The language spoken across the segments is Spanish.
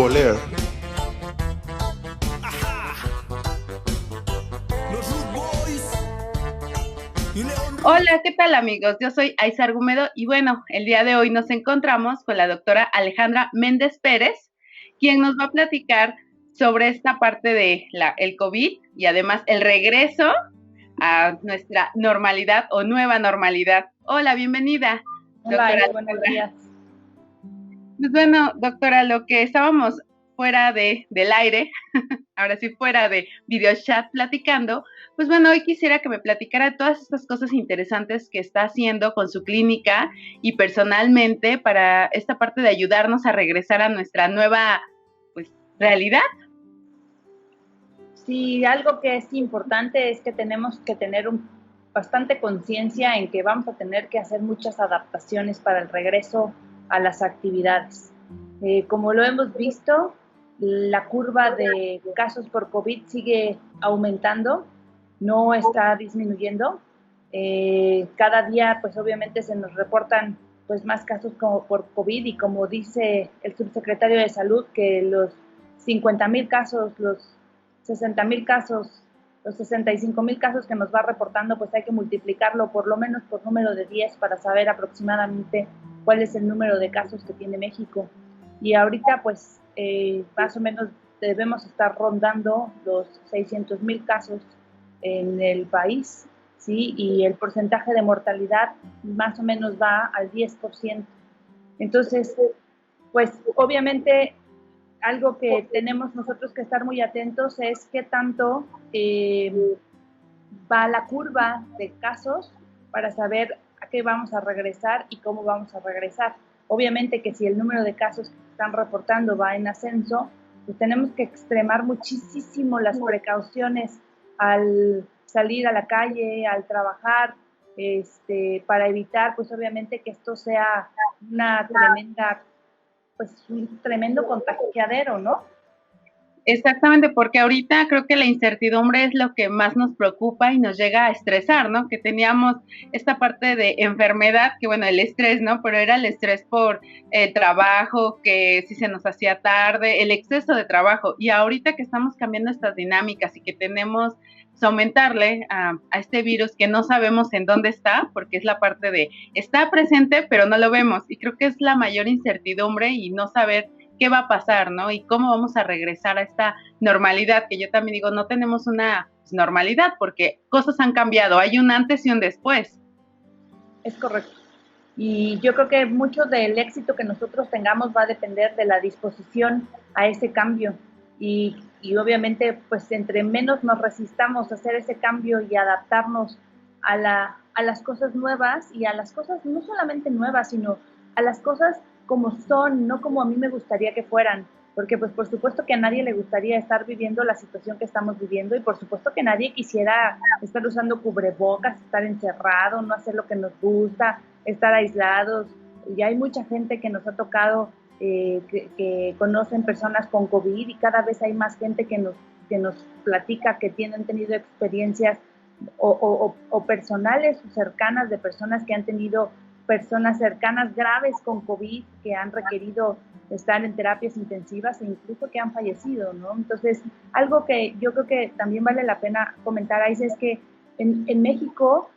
Voler. Hola, ¿qué tal amigos? Yo soy Aiza Argumedo y bueno, el día de hoy nos encontramos con la doctora Alejandra Méndez Pérez, quien nos va a platicar sobre esta parte de el COVID y además el regreso a nuestra normalidad o nueva normalidad. Hola, bienvenida. Hola, buenos días. Pues bueno, doctora, lo que estábamos fuera del aire, ahora sí fuera de videochat platicando, pues bueno, hoy quisiera que me platicara todas estas cosas interesantes que está haciendo con su clínica y personalmente para esta parte de ayudarnos a regresar a nuestra nueva, pues, realidad. Sí, algo que es importante es que tenemos que tener bastante conciencia en que vamos a tener que hacer muchas adaptaciones para el regreso a las actividades. Como lo hemos visto, la curva de casos por COVID sigue aumentando, no está disminuyendo. Cada día, pues obviamente se nos reportan pues más casos como por COVID y como dice el subsecretario de Salud, que los 50,000 casos, los 60,000 casos, los 65,000 casos que nos va reportando, pues hay que multiplicarlo por lo menos por número de 10 para saber aproximadamente cuál es el número de casos que tiene México. Y ahorita, pues, más o menos debemos estar rondando los 600,000 casos en el país, ¿sí? Y el porcentaje de mortalidad más o menos va al 10%. Entonces, pues, obviamente, algo que tenemos nosotros que estar muy atentos es qué tanto va la curva de casos para saber a qué vamos a regresar y cómo vamos a regresar. Obviamente que si el número de casos que están reportando va en ascenso, pues tenemos que extremar muchísimo las precauciones al salir a la calle, al trabajar, para evitar, pues obviamente que esto sea una tremenda, pues un tremendo contagiadero, ¿no? Exactamente, porque ahorita creo que la incertidumbre es lo que más nos preocupa y nos llega a estresar, ¿no? Que teníamos esta parte de enfermedad, que bueno, el estrés, ¿no? Pero era el estrés por el trabajo, que si se nos hacía tarde, el exceso de trabajo. Y ahorita que estamos cambiando estas dinámicas y que tenemos pues, aumentarle a este virus que no sabemos en dónde está, porque es la parte de está presente, pero no lo vemos. Y creo que es la mayor incertidumbre y no saber qué va a pasar, ¿no? Y cómo vamos a regresar a esta normalidad, que yo también digo, no tenemos una normalidad porque cosas han cambiado, hay un antes y un después. Es correcto. Y yo creo que mucho del éxito que nosotros tengamos va a depender de la disposición a ese cambio. Y obviamente, pues entre menos nos resistamos a hacer ese cambio y adaptarnos a las cosas nuevas y a las cosas no solamente nuevas, sino a las cosas como son, no como a mí me gustaría que fueran. Porque pues por supuesto que a nadie le gustaría estar viviendo la situación que estamos viviendo y por supuesto que nadie quisiera estar usando cubrebocas, estar encerrado, no hacer lo que nos gusta, estar aislados. Y hay mucha gente que nos ha tocado, que conocen personas con COVID y cada vez hay más gente que nos platica que han tenido experiencias o personales o cercanas de personas que han tenido personas cercanas graves con COVID que han requerido estar en terapias intensivas e incluso que han fallecido, ¿no? Entonces, algo que yo creo que también vale la pena comentar, Aiza, es que en México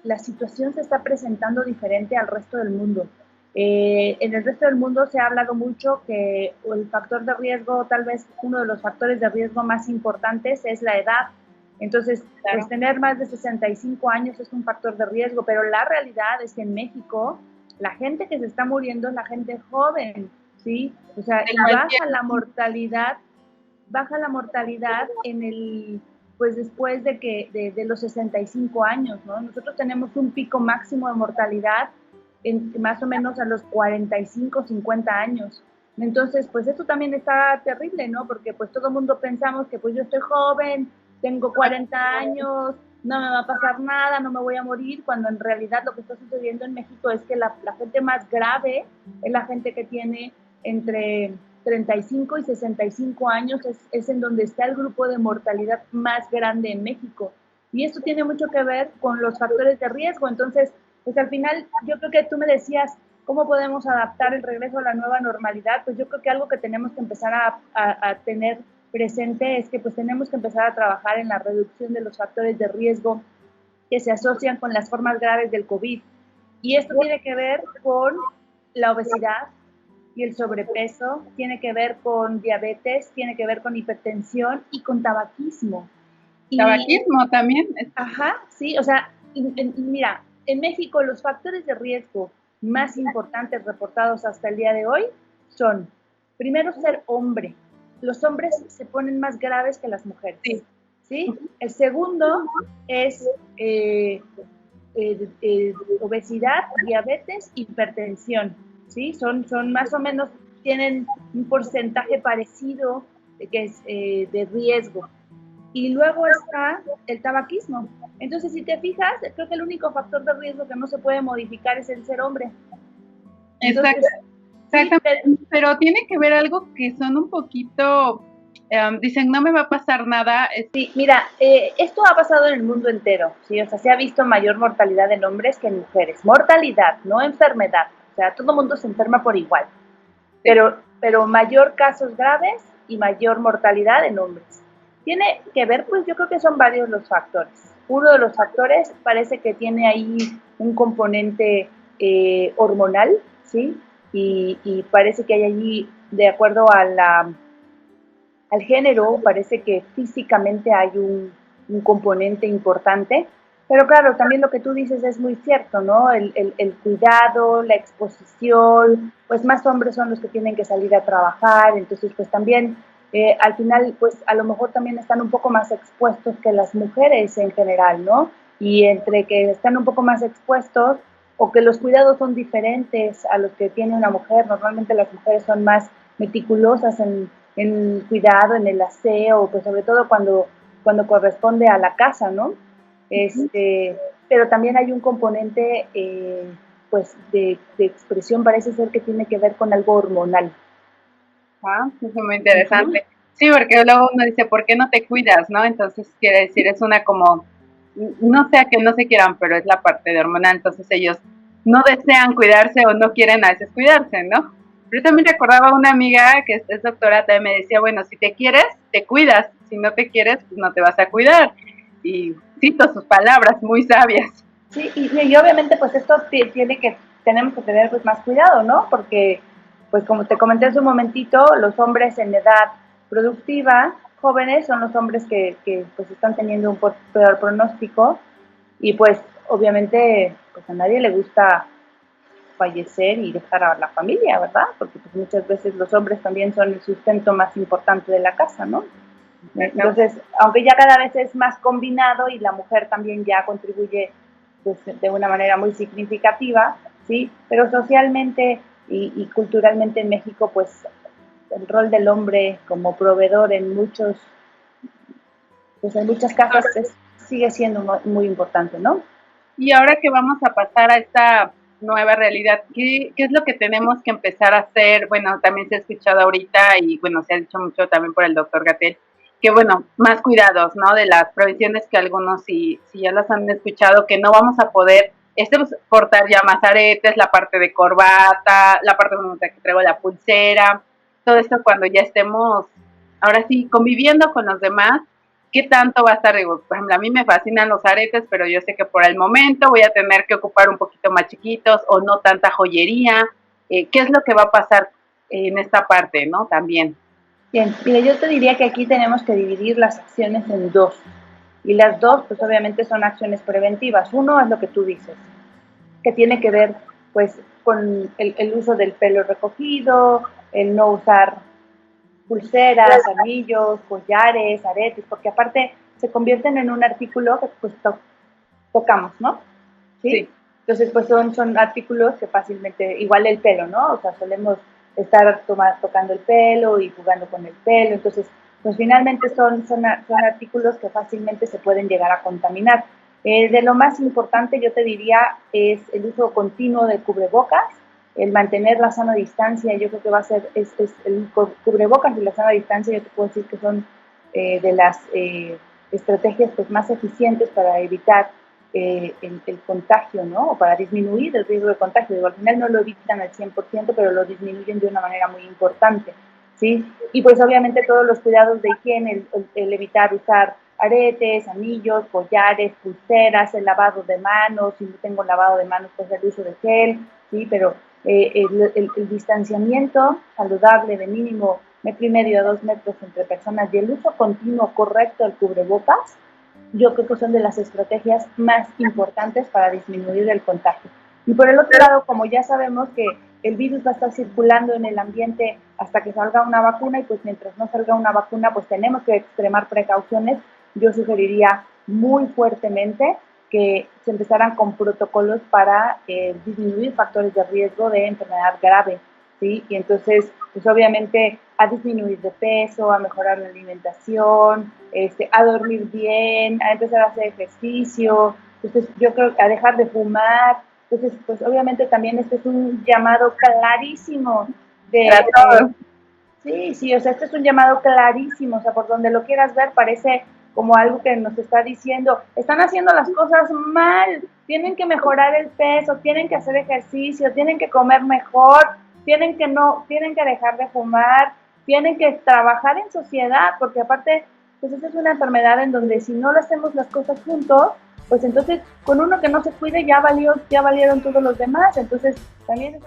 la situación se está presentando diferente al resto del mundo. En el resto del mundo se ha hablado mucho que el factor de riesgo, tal vez uno de los factores de riesgo más importantes es la edad. Entonces, claro, pues tener más de 65 años es un factor de riesgo, pero la realidad es que en México la gente que se está muriendo es la gente joven, ¿sí? O sea, y baja la mortalidad en el, pues después de los 65 años, ¿no? Nosotros tenemos un pico máximo de mortalidad en más o menos a los 45, 50 años. Entonces, pues eso también está terrible, ¿no? Porque pues todo el mundo pensamos que pues yo estoy joven, tengo 40 años, no me va a pasar nada, no me voy a morir, cuando en realidad lo que está sucediendo en México es que la gente más grave es la gente que tiene entre 35 y 65 años, es en donde está el grupo de mortalidad más grande en México. Y esto tiene mucho que ver con los factores de riesgo. Entonces, pues al final, yo creo que tú me decías, ¿Cómo podemos adaptar el regreso a la nueva normalidad? Pues yo creo que algo que tenemos que empezar a tener presente es que pues tenemos que empezar a trabajar en la reducción de los factores de riesgo que se asocian con las formas graves del COVID. Y esto tiene que ver con la obesidad y el sobrepeso, tiene que ver con diabetes, tiene que ver con hipertensión y con tabaquismo. Tabaquismo también. Ajá, sí, o sea, mira, en México los factores de riesgo más importantes reportados hasta el día de hoy son, primero, ser hombre. Los hombres se ponen más graves que las mujeres. Sí. ¿Sí? El segundo es obesidad, diabetes, hipertensión. ¿Sí? Son más o menos, tienen un porcentaje parecido que es de riesgo. Y luego está el tabaquismo. Entonces, si te fijas, creo que el único factor de riesgo que no se puede modificar es el ser hombre. Entonces, exactamente. Sí, pero tiene que ver algo que son un poquito, dicen, no me va a pasar nada. Sí, mira, esto ha pasado en el mundo entero, ¿sí? O sea, se ha visto mayor mortalidad en hombres que en mujeres. Mortalidad, no enfermedad. O sea, todo el mundo se enferma por igual. Pero mayor casos graves y mayor mortalidad en hombres. Tiene que ver, pues yo creo que son varios los factores. Uno de los factores parece que tiene ahí un componente hormonal, ¿sí? Y parece que hay allí, de acuerdo a al género, parece que físicamente hay un componente importante. Pero claro, también lo que tú dices es muy cierto, ¿no? El cuidado, la exposición, pues más hombres son los que tienen que salir a trabajar, entonces pues también al final pues a lo mejor también están un poco más expuestos que las mujeres en general, ¿no? Y entre que están un poco más expuestos o que los cuidados son diferentes a los que tiene una mujer, normalmente las mujeres son más meticulosas en cuidado, en el aseo, pues sobre todo cuando corresponde a la casa, ¿no? Pero también hay un componente pues de expresión, parece ser que tiene que ver con algo hormonal. Ah, eso es muy interesante. Sí, porque luego uno dice, ¿por qué no te cuidas, no? Entonces quiere decir, es una como, no sea que no se quieran, pero es la parte de hormonal, entonces ellos no desean cuidarse o no quieren a veces cuidarse, ¿no? Yo también recordaba una amiga que es doctora, también me decía, bueno, si te quieres, te cuidas, si no te quieres, pues no te vas a cuidar. Y cito sus palabras muy sabias. Sí, y obviamente pues esto tenemos que tener pues más cuidado, ¿no? Porque pues como te comenté hace un momentito, los hombres en edad productiva, jóvenes, son los hombres que pues están teniendo un peor pronóstico y pues obviamente pues a nadie le gusta fallecer y dejar a la familia, ¿verdad? Porque pues, muchas veces los hombres también son el sustento más importante de la casa, ¿no? Entonces, aunque ya cada vez es más combinado y la mujer también ya contribuye pues, de una manera muy significativa, ¿sí? Pero socialmente y culturalmente en México, pues el rol del hombre como proveedor en muchas casas sigue siendo muy importante, ¿no? Y ahora que vamos a pasar a esta nueva realidad, ¿qué es lo que tenemos que empezar a hacer? Bueno, también se ha escuchado ahorita y bueno, se ha dicho mucho también por el doctor Gatell, que bueno, más cuidados, ¿no? De las previsiones que algunos, si ya las han escuchado, que no vamos a poder pues, portar ya más aretes, la parte de corbata, la parte de que traigo la pulsera, todo esto cuando ya estemos, ahora sí, conviviendo con los demás. ¿Qué tanto va a estar? Digo, por ejemplo, a mí me fascinan los aretes, pero yo sé que por el momento voy a tener que ocupar un poquito más chiquitos o no tanta joyería. ¿Qué es lo que va a pasar en esta parte, no? También. Bien, mire, yo te diría que aquí tenemos que dividir las acciones en dos. Y las dos, pues obviamente son acciones preventivas. Uno es lo que tú dices, que tiene que ver, pues, con el uso del pelo recogido, el no usar pulseras, anillos, collares, aretes, porque aparte se convierten en un artículo que pues tocamos, ¿no? ¿Sí? Entonces, pues son artículos que fácilmente, igual el pelo, ¿no? O sea, solemos estar tocando el pelo y jugando con el pelo, entonces, pues finalmente son artículos que fácilmente se pueden llegar a contaminar. De lo más importante, yo te diría, es el uso continuo de cubrebocas, el mantener la sana distancia. Yo creo que va a ser el cubrebocas y la sana distancia. Yo te puedo decir que son de las estrategias pues, más eficientes para evitar el contagio, ¿no? O para disminuir el riesgo de contagio. Digo, al final no lo evitan al 100%, pero lo disminuyen de una manera muy importante, ¿sí? Y pues obviamente todos los cuidados de higiene, el evitar usar aretes, anillos, collares, pulseras, el lavado de manos, si no tengo lavado de manos, pues el uso de gel, ¿sí? Pero el distanciamiento saludable de mínimo 1,5 a 2 metros entre personas y el uso continuo correcto del cubrebocas, yo creo que son de las estrategias más importantes para disminuir el contagio. Y por el otro lado, como ya sabemos que el virus va a estar circulando en el ambiente hasta que salga una vacuna, y pues mientras no salga una vacuna, pues tenemos que extremar precauciones. Yo sugeriría muy fuertemente que se empezaran con protocolos para disminuir factores de riesgo de enfermedad grave, ¿sí? Y entonces, pues obviamente a disminuir de peso, a mejorar la alimentación, a dormir bien, a empezar a hacer ejercicio, entonces yo creo que a dejar de fumar. Entonces, pues obviamente también este es un llamado clarísimo de... Sí, sí, o sea, este es un llamado clarísimo, o sea, por donde lo quieras ver parece como algo que nos está diciendo, están haciendo las cosas mal, tienen que mejorar el peso, tienen que hacer ejercicio, tienen que comer mejor, tienen que dejar de fumar, tienen que trabajar en sociedad, porque aparte, pues esa es una enfermedad en donde si no lo hacemos las cosas juntos, pues entonces con uno que no se cuide ya valieron todos los demás, entonces también